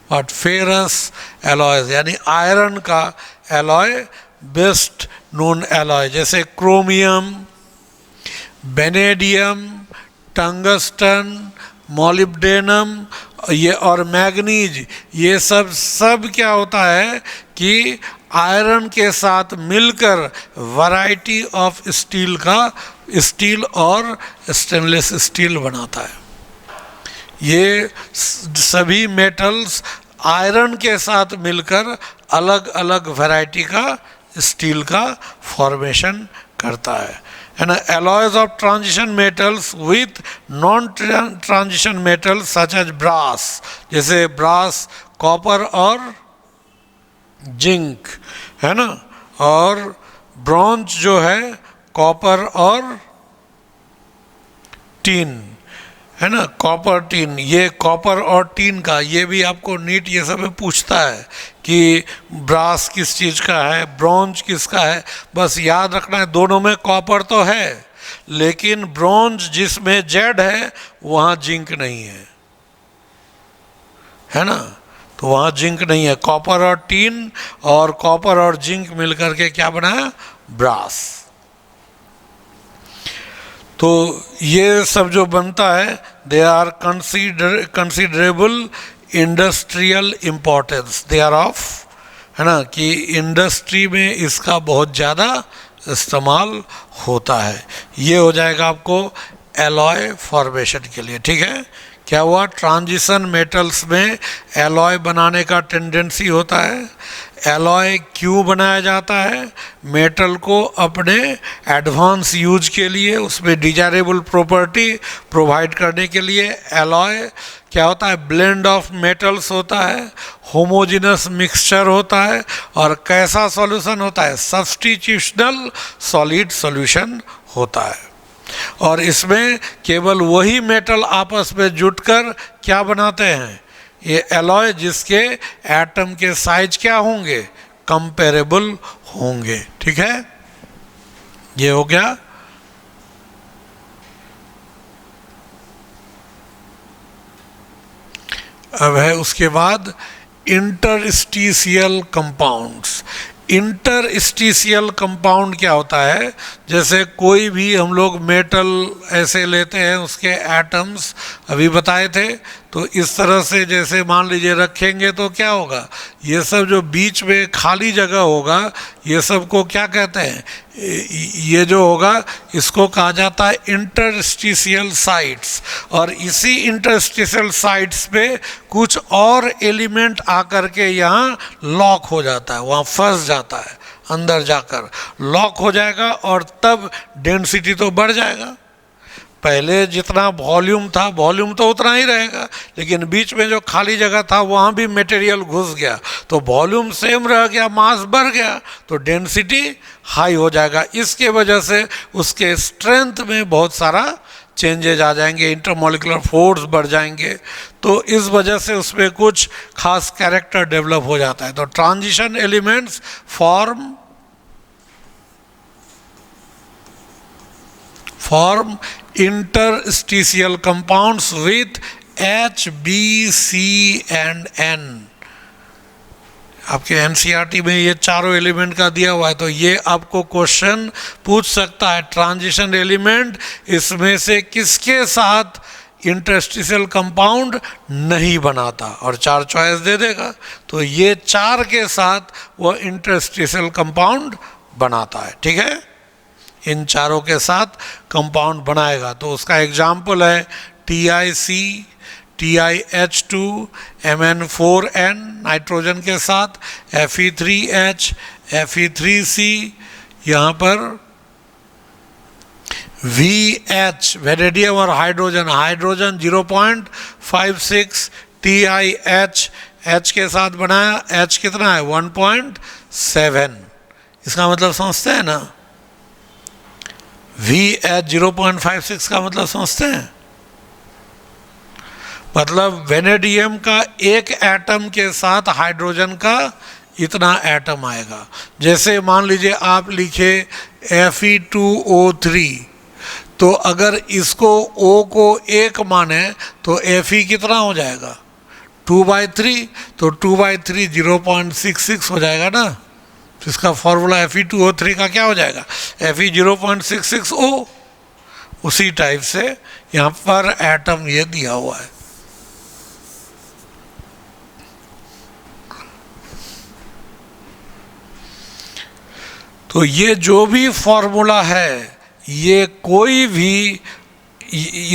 और फेरस एलॉयज, यानी आयरन का एलॉय बेस्ट नोन एलॉय, जैसे क्रोमियम, बेनेडियम, टंगस्टन, मॉलिब्डेनम, ये और मैग्नीज, ये सब क्या होता है कि आयरन के साथ मिलकर वैरायटी ऑफ स्टील और स्टेनलेस स्टील बनाता है। ये सभी मेटल्स आयरन के साथ मिलकर अलग अलग वैरायटी का स्टील का फॉर्मेशन करता है ना। Alloys of transition metals with non transition metals such as brass, जैसे ब्रास, कॉपर और जिंक, है ना, और ब्रॉन्ज जो है कॉपर और टीन, है ना, कॉपर टीन। ये कॉपर और टीन का, ये भी आपको नीट ये सब पूछता है कि ब्रास किस चीज़ का है, ब्रॉन्ज किसका है। बस याद रखना है, दोनों में कॉपर तो है, लेकिन ब्रॉन्ज जिसमें जेड है वहाँ जिंक नहीं है ना, तो वहाँ जिंक नहीं है। कॉपर और टीन और कॉपर और जिंक मिलकर के क्या बनाया, ब्रास। तो ये सब जो बनता है, they are considerable industrial importance, they are of, है ना, कि इंडस्ट्री में इसका बहुत ज़्यादा इस्तेमाल होता है। ये हो जाएगा आपको एलॉय फॉर्मेशन के लिए। ठीक है, क्या हुआ, ट्रांजिशन मेटल्स में एलॉय बनाने का टेंडेंसी होता है। एलॉय क्यों बनाया जाता है, मेटल को अपने एडवांस यूज के लिए, उसमें डिजायरेबल प्रॉपर्टी प्रोवाइड करने के लिए। एलॉय क्या होता है, ब्लेंड ऑफ मेटल्स होता है, होमोजेनस मिक्सचर होता है, और कैसा सॉल्यूशन होता है, सब्स्टिट्यूशनल सॉलिड सॉल्यूशन होता है। और इसमें केवल वही मेटल आपस में जुटकर क्या बनाते हैं, ये एलॉय, जिसके एटम के साइज क्या होंगे, कंपेरेबल होंगे। ठीक है, ये हो गया। अब है उसके बाद इंटरस्टिशियल कंपाउंड्स। इंटरस्टिशियल कंपाउंड क्या होता है, जैसे कोई भी हम लोग मेटल ऐसे लेते हैं, उसके एटम्स अभी बताए थे, तो इस तरह से जैसे मान लीजिए रखेंगे तो क्या होगा, ये सब जो बीच में खाली जगह होगा ये सब को क्या कहते हैं, ये जो होगा इसको कहा जाता है इंटरस्टिशियल साइट्स। और इसी इंटरस्टिशियल साइट्स पे कुछ और एलिमेंट आकर के यहाँ लॉक हो जाता है, वहाँ फंस जाता है, अंदर जाकर लॉक हो जाएगा और तब डेंसिटी तो बढ़ जाएगा। पहले जितना वॉल्यूम था वॉल्यूम तो उतना ही रहेगा, लेकिन बीच में जो खाली जगह था वहाँ भी मटेरियल घुस गया तो वॉल्यूम सेम रह गया, मास बढ़ गया तो डेंसिटी हाई हो जाएगा। इसके वजह से उसके स्ट्रेंथ में बहुत सारा चेंजेज आ जाएंगे, इंटरमोलिकुलर फोर्स बढ़ जाएंगे, तो इस वजह से उसमें कुछ खास कैरेक्टर डेवलप हो जाता है। तो transition elements form interstitial compounds with H, B, C and N। आपके एनसीईआरटी में ये चारों एलिमेंट का दिया हुआ है, तो ये आपको क्वेश्चन पूछ सकता है ट्रांजिशन एलिमेंट इसमें से किसके साथ इंटरस्टिशियल कंपाउंड नहीं बनाता, और 4 चॉइस दे देगा। तो ये 4 के साथ वो इंटरस्टिशियल कंपाउंड बनाता है, ठीक है, इन चारों के साथ कंपाउंड बनाएगा। तो उसका एग्जाम्पल है TiC, TiH2, Mn4n नाइट्रोजन के साथ, Fe3H, Fe3C, यहाँ पर VH वेनेडियम और हाइड्रोजन 0.56, TiH H के साथ बनाया, H कितना है 1.7। इसका मतलब समझते हैं ना, VH 0.56 का मतलब समझते हैं, मतलब वेनेडियम का एक एटम के साथ हाइड्रोजन का इतना एटम आएगा। जैसे मान लीजिए आप लिखे Fe2O3, तो अगर इसको O को 1 माने तो Fe कितना हो जाएगा 2/3, तो 2/3 0.66 हो जाएगा ना। तो इसका फॉर्मूला Fe2O3 का क्या हो जाएगा, Fe 0.66O। उसी टाइप से यहाँ पर एटम ये दिया हुआ है। तो ये जो भी फॉर्मूला है, ये कोई भी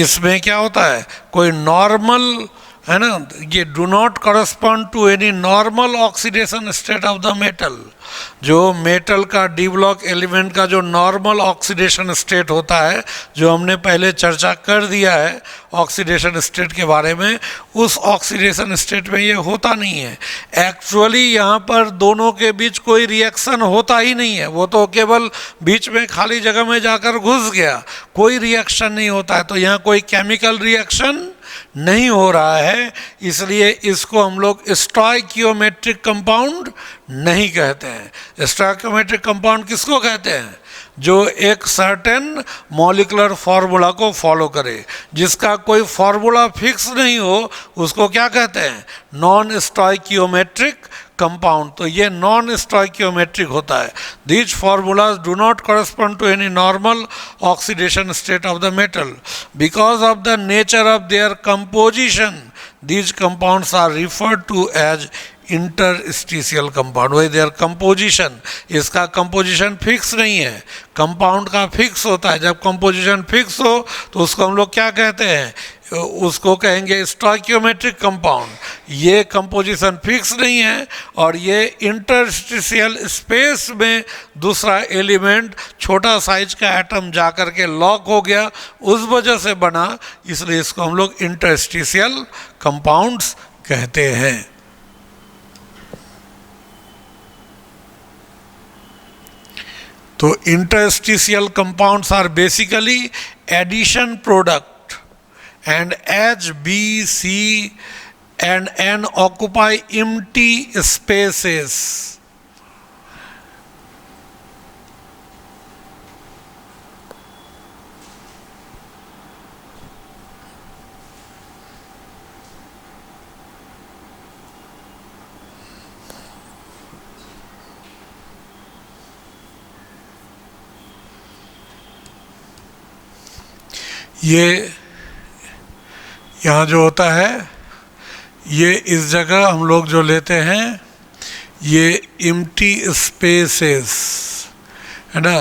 इसमें क्या होता है, कोई नॉर्मल है ना, ये do not correspond to any normal oxidation state of the metal. जो मेटल का डी ब्लॉक एलिमेंट का जो नॉर्मल ऑक्सीडेशन स्टेट होता है, जो हमने पहले चर्चा कर दिया है ऑक्सीडेशन स्टेट के बारे में, उस ऑक्सीडेशन स्टेट में ये होता नहीं है। एक्चुअली यहाँ पर दोनों के बीच कोई रिएक्शन होता ही नहीं है, वो तो केवल बीच में खाली जगह में जाकर घुस गया, कोई रिएक्शन नहीं होता है। तो यहाँ कोई केमिकल रिएक्शन नहीं हो रहा है, इसलिए इसको हम लोग स्टोइकियोमेट्रिक कंपाउंड नहीं कहते हैं। स्टोइकियोमेट्रिक कंपाउंड किसको कहते हैं, जो एक सर्टेन मॉलिक्यूलर फार्मूला को फॉलो करे, जिसका कोई फार्मूला फिक्स नहीं हो, उसको क्या कहते हैं, नॉन स्टोइकियोमेट्रिक कंपाउंड। तो ये नॉन स्टोइकियोमेट्रिक होता है। These formulas do not correspond to any normal oxidation state of the metal because of the nature of their composition. These compounds are referred to as interstitial compound. वही their composition, इसका composition fix नहीं है, compound का fix होता है। जब composition fix हो तो उसको हम लोग क्या कहते हैं, उसको कहेंगे स्टोइकियोमेट्रिक कंपाउंड। ये कंपोजिशन फिक्स नहीं है और ये इंटरस्टिशियल स्पेस में दूसरा एलिमेंट छोटा साइज का एटम जा कर के लॉक हो गया, उस वजह से बना, इसलिए इसको हम लोग इंटरस्टिशियल कंपाउंड्स कहते हैं। तो interstitial compounds are basically addition product, and H, B, C and N occupy empty spaces. ये यहाँ जो होता है ये इस जगह हम लोग जो लेते हैं ये empty spaces है ना,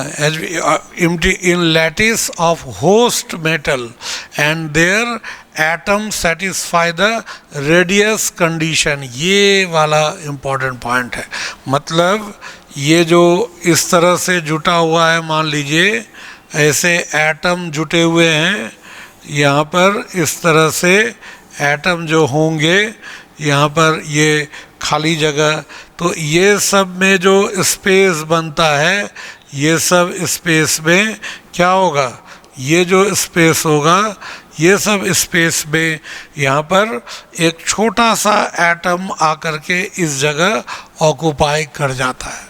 empty in lattice of host metal and their atom satisfy the radius condition. ये वाला important point है। मतलब ये जो इस तरह से जुटा हुआ है, मान लीजिए ऐसे एटम जुटे हुए हैं यहाँ पर, इस तरह से एटम जो होंगे यहाँ पर, ये खाली जगह, तो ये सब में जो स्पेस बनता है, ये सब स्पेस में क्या होगा, ये जो स्पेस होगा, ये सब स्पेस में यहाँ पर एक छोटा सा एटम आकर के इस जगह ऑक्युपाई कर जाता है।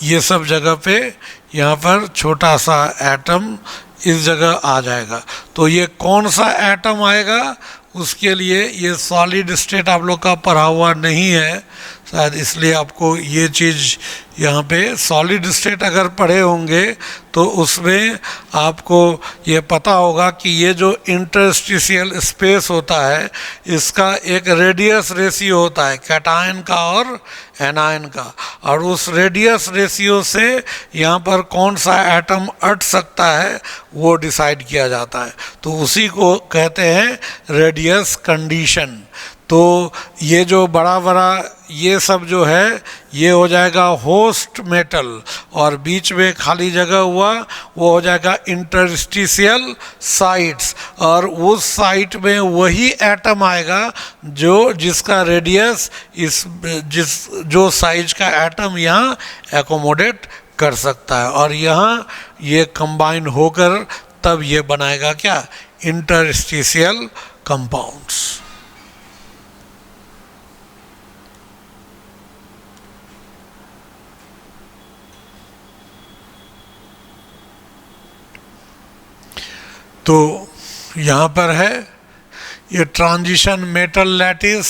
ये सब जगह पे यहाँ पर छोटा सा एटम इस जगह आ जाएगा। तो ये कौन सा एटम आएगा, उसके लिए ये सॉलिड स्टेट आप लोग का पढ़ा हुआ नहीं है शायद, इसलिए आपको ये चीज़ यहाँ पे सॉलिड स्टेट अगर पढ़े होंगे तो उसमें आपको ये पता होगा कि ये जो इंटरस्टिशियल स्पेस होता है इसका एक रेडियस रेशियो होता है कैटायन का और एनायन का, और उस रेडियस रेशियो से यहाँ पर कौन सा एटम अट सकता है वो डिसाइड किया जाता है। तो उसी को कहते हैं रेडियस कंडीशन। तो ये जो बड़ा बड़ा ये सब जो है ये हो जाएगा होस्ट मेटल, और बीच में खाली जगह हुआ वो हो जाएगा इंटरस्टिशियल साइट्स, और उस साइट में वही एटम आएगा जो जिसका रेडियस जो साइज का एटम यहाँ एकोमोडेट कर सकता है, और यहाँ ये कंबाइन होकर तब ये बनाएगा क्या, इंटरस्टिशियल कंपाउंड्स। तो यहाँ पर है ये ट्रांजिशन मेटल लैटिस,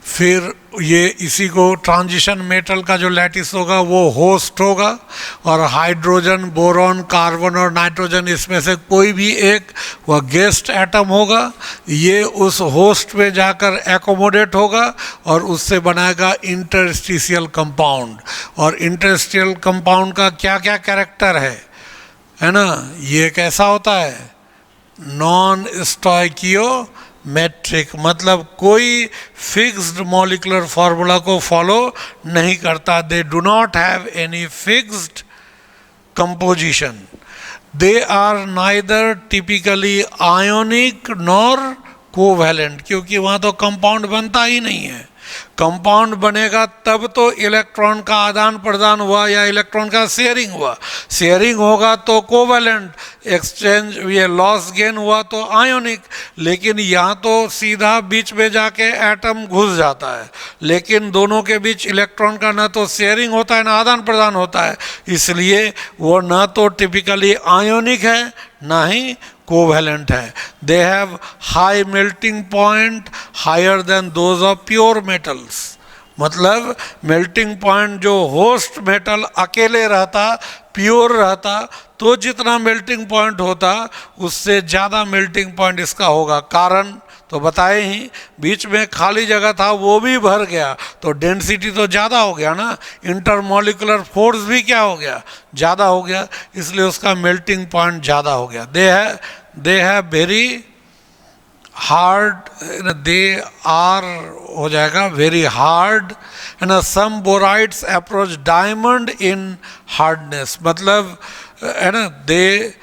फिर ये इसी को ट्रांजिशन मेटल का जो लैटिस होगा वो होस्ट होगा, और हाइड्रोजन, बोरॉन, कार्बन और नाइट्रोजन इसमें से कोई भी एक वह गेस्ट एटम होगा, ये उस होस्ट में जाकर एकोमोडेट होगा और उससे बनाएगा इंटरस्टिशियल कंपाउंड। और इंटरस्टिशियल कंपाउंड का क्या क्या कैरेक्टर है ना, ये कैसा होता है, नॉन स्टोइकियोमेट्रिक, मतलब कोई फिक्स्ड मॉलिक्यूलर फार्मूला को फॉलो नहीं करता। They do not have any fixed composition, they are neither typically ionic nor covalent, क्योंकि वहाँ तो कंपाउंड बनता ही नहीं है। कंपाउंड बनेगा तब तो इलेक्ट्रॉन का आदान प्रदान हुआ या इलेक्ट्रॉन का शेयरिंग हुआ, शेयरिंग होगा तो कोवैलेंट, एक्सचेंज ये लॉस गेन हुआ तो आयोनिक। लेकिन यहाँ तो सीधा बीच में जाके एटम घुस जाता है, लेकिन दोनों के बीच इलेक्ट्रॉन का ना तो शेयरिंग होता है ना आदान प्रदान होता है, इसलिए वो ना तो टिपिकली आयोनिक है ना ही कोवैलेंट है। They have high melting point higher than those of pure metals, मतलब मेल्टिंग पॉइंट जो होस्ट मेटल अकेले रहता, प्योर रहता, तो जितना मेल्टिंग पॉइंट होता उससे ज़्यादा मेल्टिंग पॉइंट इसका होगा। कारण तो बताए ही, बीच में खाली जगह था वो भी भर गया तो डेंसिटी तो ज़्यादा हो गया ना, इंटरमॉलिकुलर फोर्स भी क्या हो गया, ज़्यादा हो गया, इसलिए उसका मेल्टिंग पॉइंट ज़्यादा हो गया। They have very hard, they are हो जाएगा वेरी हार्ड, है ना। Some borides approach diamond in hardness, मतलब है ना, दे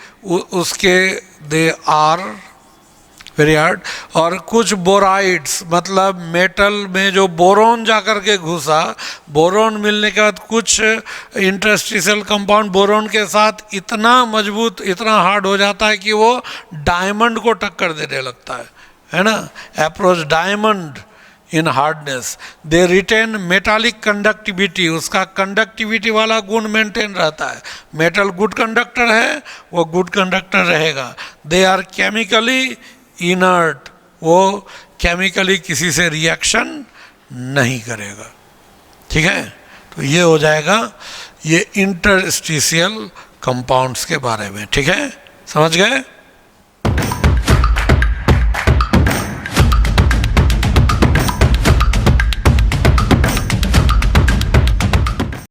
आर वेरी हार्ड। और कुछ बोराइड्स मतलब मेटल में जो बोरोन जाकर के घुसा, बोरोन मिलने के बाद कुछ इंटरस्टिशियल कंपाउंड बोरोन के साथ इतना मजबूत, इतना हार्ड हो जाता है कि वो डायमंड को टक्कर देने लगता है ना, approach diamond in hardness. They retain metallic conductivity, उसका कंडक्टिविटी वाला गुण मेंटेन रहता है। मेटल गुड कंडक्टर है, वो गुड कंडक्टर रहेगा। दे आर केमिकली इनर्ट, वो केमिकली किसी से रिएक्शन नहीं करेगा, ठीक है। तो ये हो जाएगा ये इंटरस्टिशियल कंपाउंड्स के बारे में, ठीक है, समझ गए।